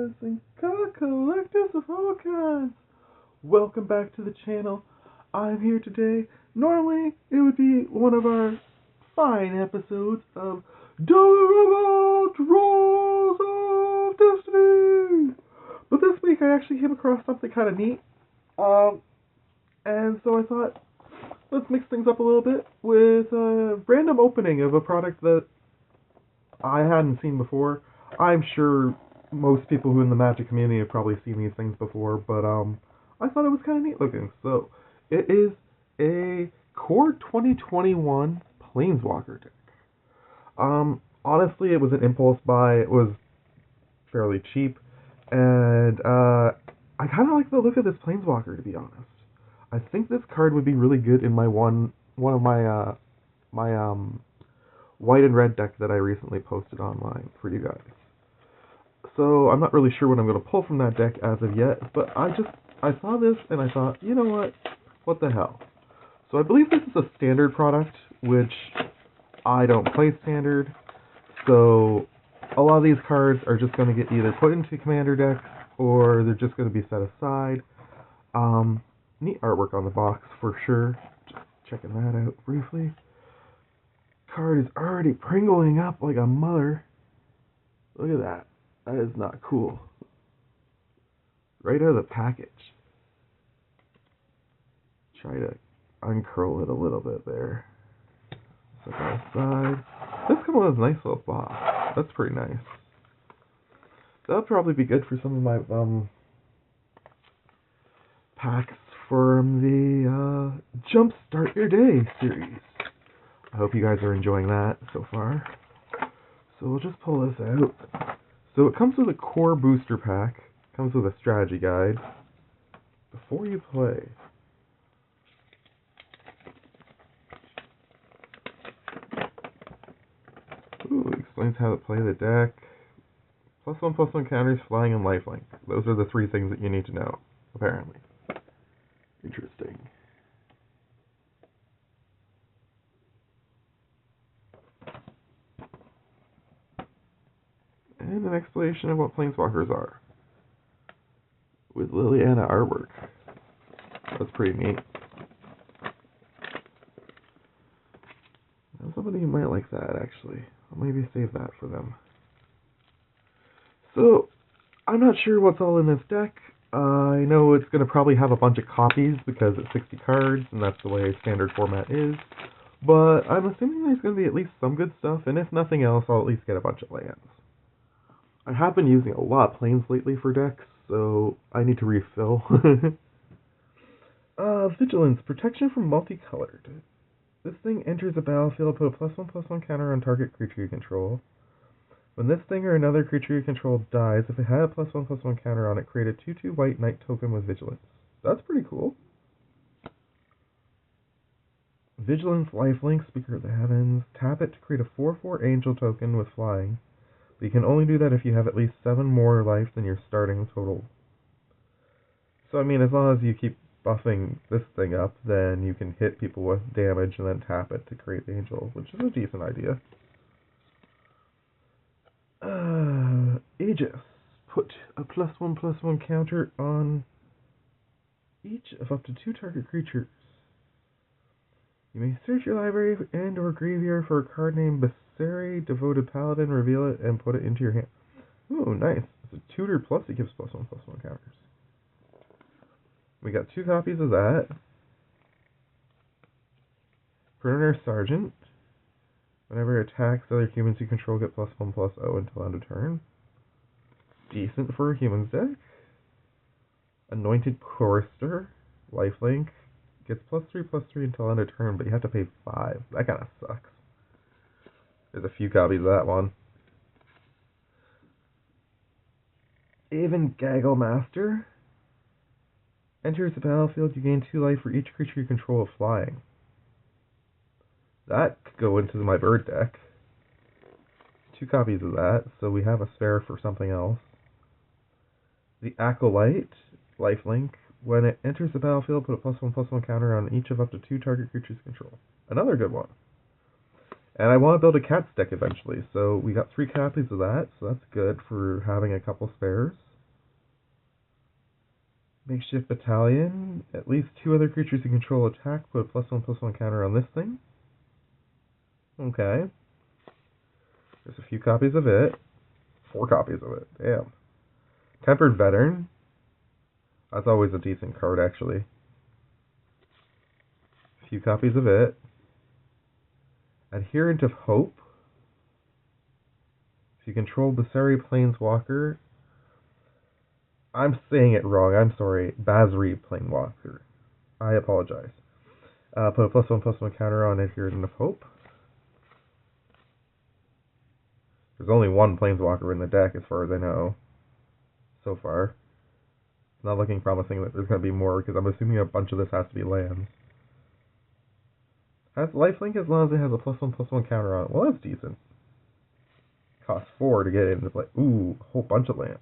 Collectors and collectors of all kinds. Welcome back to the channel. I'm here today. Normally, it would be one of our fine episodes of Dollar Rolls of Destiny. But this week, I actually came across something kind of neat. And so I thought, let's mix things up a little bit with a random opening of a product that I hadn't seen before. I'm sure most people who in the Magic community have probably seen these things before, but I thought it was kind of neat looking. So it is a Core 2021 Planeswalker deck. Honestly, it was an impulse buy. It was fairly cheap, and I kind of like the look of this Planeswalker, to be honest. I think this card would be really good in my one of my white and red deck that I recently posted online for you guys. So I'm not really sure what I'm going to pull from that deck as of yet, but I saw this and I thought, you know what the hell. So I believe this is a standard product, which I don't play standard, so a lot of these cards are just going to get either put into commander decks or they're just going to be set aside. Neat artwork on the box for sure. Just checking that out briefly. Card is already pringling up like a mother. Look at that. That is not cool. Right out of the package. Try to uncurl it a little bit there. Set that aside. This comes with a nice little box. That's pretty nice. That'll probably be good for some of my packs from the Jumpstart Your Day series. I hope you guys are enjoying that so far. So we'll just pull this out. So it comes with a core booster pack, comes with a strategy guide. Before you play, it explains how to play the deck. +1/+1 counters, flying, and lifelink. Those are the three things that you need to know, apparently. Interesting. And an explanation of what Planeswalkers are, with Liliana artwork. That's pretty neat. Now, somebody might like that, actually. I'll maybe save that for them. So, I'm not sure what's all in this deck. I know it's going to probably have a bunch of copies because it's 60 cards, and that's the way standard format is. But I'm assuming there's going to be at least some good stuff, and if nothing else, I'll at least get a bunch of lands. I have been using a lot of planes lately for decks, so I need to refill. Vigilance, protection from multicolored. This thing enters the battlefield, put a +1/+1 counter on target creature you control. When this thing or another creature you control dies, if it had a +1/+1 counter on it, create a 2/2 white knight token with Vigilance. That's pretty cool. Vigilance, lifelink, Speaker of the Heavens. Tap it to create a 4/4 angel token with flying. But you can only do that if you have at least 7 more life than your starting total. So, I mean, as long as you keep buffing this thing up, then you can hit people with damage and then tap it to create the angel, which is a decent idea. Aegis. Put a +1/+1 counter on each of up to 2 target creatures. You may search your library and or graveyard for a card named Basari, Devoted Paladin, reveal it, and put it into your hand. Ooh, nice. It's a tutor plus it gives +1/+1 counters. We got 2 copies of that. Perimeter Sergeant. Whenever it attacks other humans you control, get +1/+0 until end of turn. Decent for a humans deck. Anointed Chorister. Lifelink. Gets +3/+3 until end of turn, but you have to pay 5. That kind of sucks. There's a few copies of that one. Aven Gaggle Master. Enters the battlefield, you gain 2 life for each creature you control with flying. That could go into my bird deck. 2 copies of that, so we have a spare for something else. The Acolyte, lifelink. When it enters the battlefield, put a +1/+1 counter on each of up to 2 target creatures you control. Another good one. And I want to build a cats deck eventually, so we got 3 copies of that, so that's good for having a couple spares. Makeshift Battalion. At least 2 other creatures you control attack. Put a +1/+1 counter on this thing. Okay. There's a few copies of it. 4 copies of it. Damn. Tempered Veteran. That's always a decent card, actually. A few copies of it. Adherent of Hope. If you control Basari Planeswalker. I'm saying it wrong. I'm sorry. Basri Planeswalker. I apologize. Put a +1/+1 counter on Adherent of Hope. There's only 1 Planeswalker in the deck, as far as I know. So far. It's not looking promising that there's going to be more, because I'm assuming a bunch of this has to be lands. Has lifelink as long as it has a +1/+1 counter on it. Well, that's decent. Costs 4 to get it into play. Ooh, a whole bunch of lands.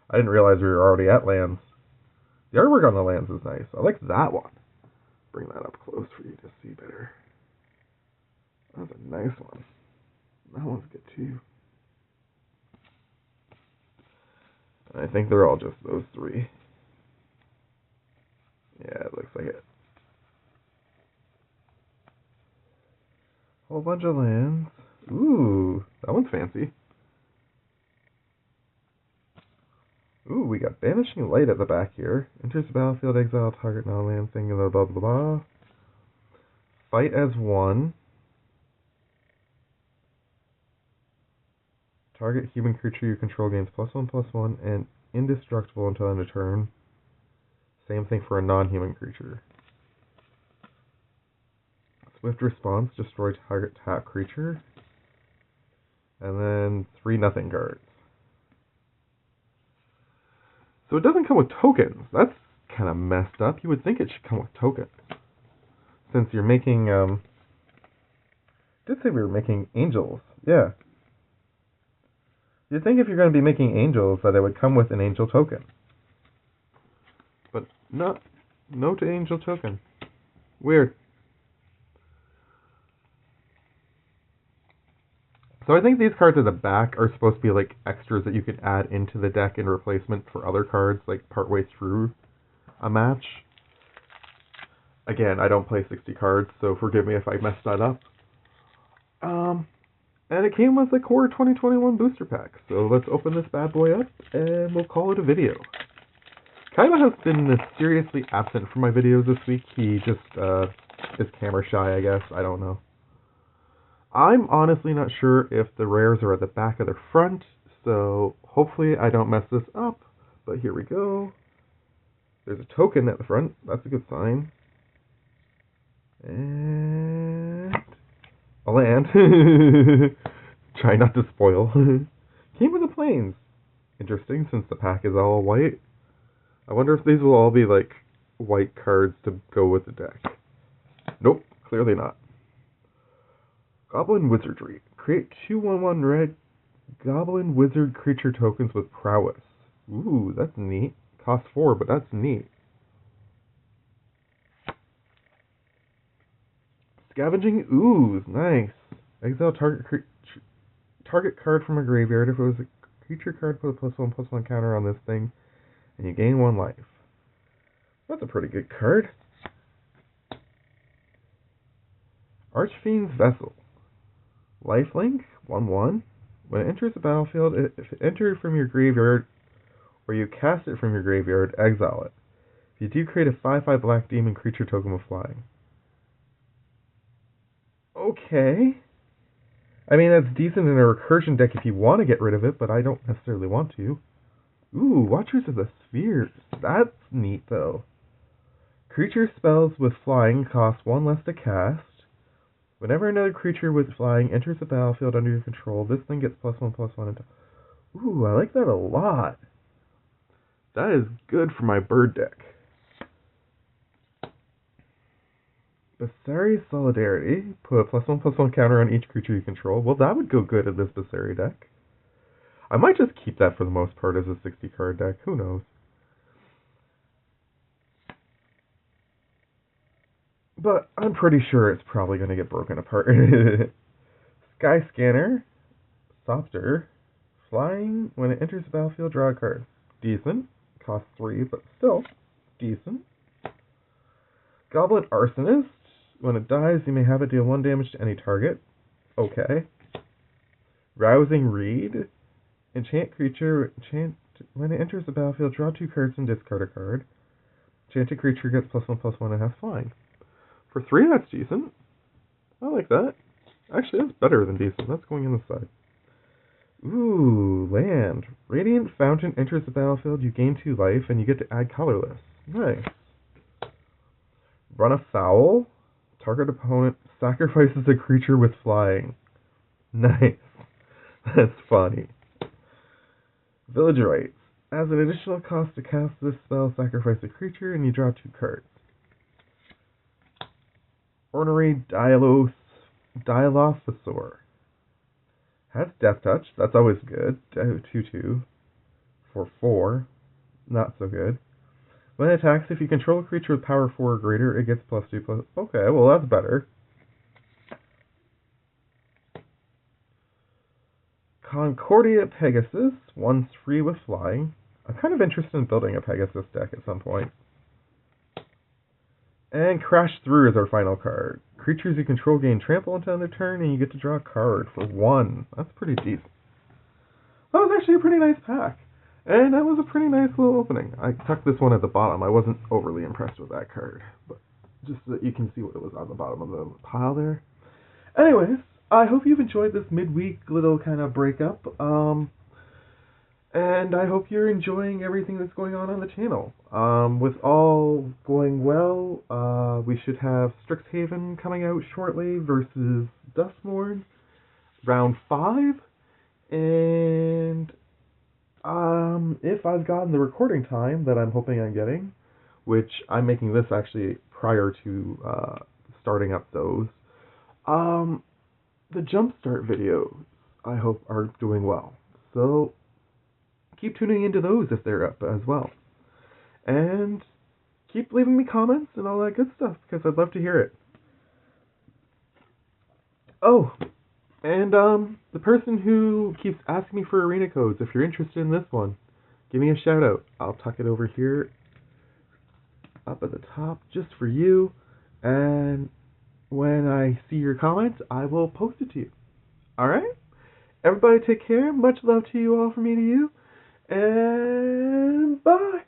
I didn't realize we were already at lands. The artwork on the lands is nice. I like that one. Bring that up close for you to see better. That's a nice one. That one's good too. I think they're all just those 3. Yeah, it looks like it. Whole bunch of lands. Ooh, that one's fancy. Ooh, we got Banishing Light at the back here. Enters the battlefield, exile target non-land thing, blah blah blah blah. Fight as 1. Target human creature you control gains +1/+1 and indestructible until end of turn. Same thing for a non-human creature. Swift response, destroy target tap creature. And then 3 nothing cards. So it doesn't come with tokens. That's kind of messed up. You would think it should come with tokens. Since you're making, did say we were making angels. Yeah. You'd think if you're going to be making angels that it would come with an angel token. But no to angel token. Weird. So I think these cards at the back are supposed to be like extras that you can add into the deck in replacement for other cards, like partway through a match. Again, I don't play 60 cards, so forgive me if I messed that up. And it came with a Core 2021 booster pack, so let's open this bad boy up, and we'll call it a video. Kaiba has been mysteriously absent from my videos this week. He just is camera shy, I guess. I don't know. I'm honestly not sure if the rares are at the back or the front, so hopefully I don't mess this up. But here we go. There's a token at the front. That's a good sign. And a land. Try not to spoil. Came with the planes. Interesting, since the pack is all white. I wonder if these will all be like white cards to go with the deck. Nope, clearly not. Goblin Wizardry. Create 2/1/1 red Goblin Wizard creature tokens with prowess. Ooh, that's neat. Costs 4, but that's neat. Scavenging Ooze. Nice. Exile target card from a graveyard. If it was a creature card, put a +1/+1 counter on this thing, and you gain 1 life. That's a pretty good card. Archfiend's Vessel. Lifelink, 1/1. When it enters the battlefield, if it entered from your graveyard, or you cast it from your graveyard, exile it. If you do, create a 5/5 black demon creature token with flying. Okay. I mean, that's decent in a recursion deck if you want to get rid of it, but I don't necessarily want to. Ooh, Watchers of the Spheres. That's neat, though. Creature spells with flying cost 1 less to cast. Whenever another creature with flying enters the battlefield under your control, this thing gets +1/+1. Ooh, I like that a lot. That is good for my bird deck. Basari Solidarity. Put a +1/+1 counter on each creature you control. Well, that would go good in this Basari deck. I might just keep that for the most part as a 60 card deck. Who knows? But I'm pretty sure it's probably going to get broken apart. Skyscanner. Softer. Flying. When it enters the battlefield, draw a card. Decent. Cost 3, but still decent. Goblin Arsonist. When it dies, you may have it deal 1 damage to any target. Okay. Rousing Reed. Enchant creature. When it enters the battlefield, draw 2 cards and discard a card. Enchanted creature gets +1/+1 and has flying. For 3, that's decent. I like that. Actually, that's better than decent. That's going in the side. Ooh, land. Radiant Fountain enters the battlefield, you gain 2 life, and you get to add colorless. Nice. Run afoul. Target opponent sacrifices a creature with flying. Nice. That's funny. Village Rites. As an additional cost to cast this spell, sacrifice a creature, and you draw 2 cards. Ornery Dialophosaur. Has Death Touch. That's always good. 2/2. For 4. Not so good. When it attacks, if you control a creature with power 4 or greater, it gets +2/+. Okay, well that's better. Concordia Pegasus. One's free with flying. I'm kind of interested in building a Pegasus deck at some point. And Crash Through is our final card. Creatures you control gain trample until end of turn, and you get to draw a card for 1. That's pretty decent. That was actually a pretty nice pack. And that was a pretty nice little opening. I tucked this one at the bottom. I wasn't overly impressed with that card, but just so that you can see what it was on the bottom of the pile there. Anyways, I hope you've enjoyed this midweek little kind of breakup. And I hope you're enjoying everything that's going on the channel. With all going well, we should have Strixhaven coming out shortly versus Duskmourn, round 5. And if I've gotten the recording time that I'm hoping I'm getting, which I'm making this actually prior to starting up those, the Jumpstart videos I hope are doing well. So keep tuning into those if they're up as well. And keep leaving me comments and all that good stuff, because I'd love to hear it. Oh, and the person who keeps asking me for arena codes, if you're interested in this one, give me a shout out. I'll tuck it over here up at the top just for you, and when I see your comments, I will post it to you. Alright? Everybody take care. Much love to you all from me to you. And bye.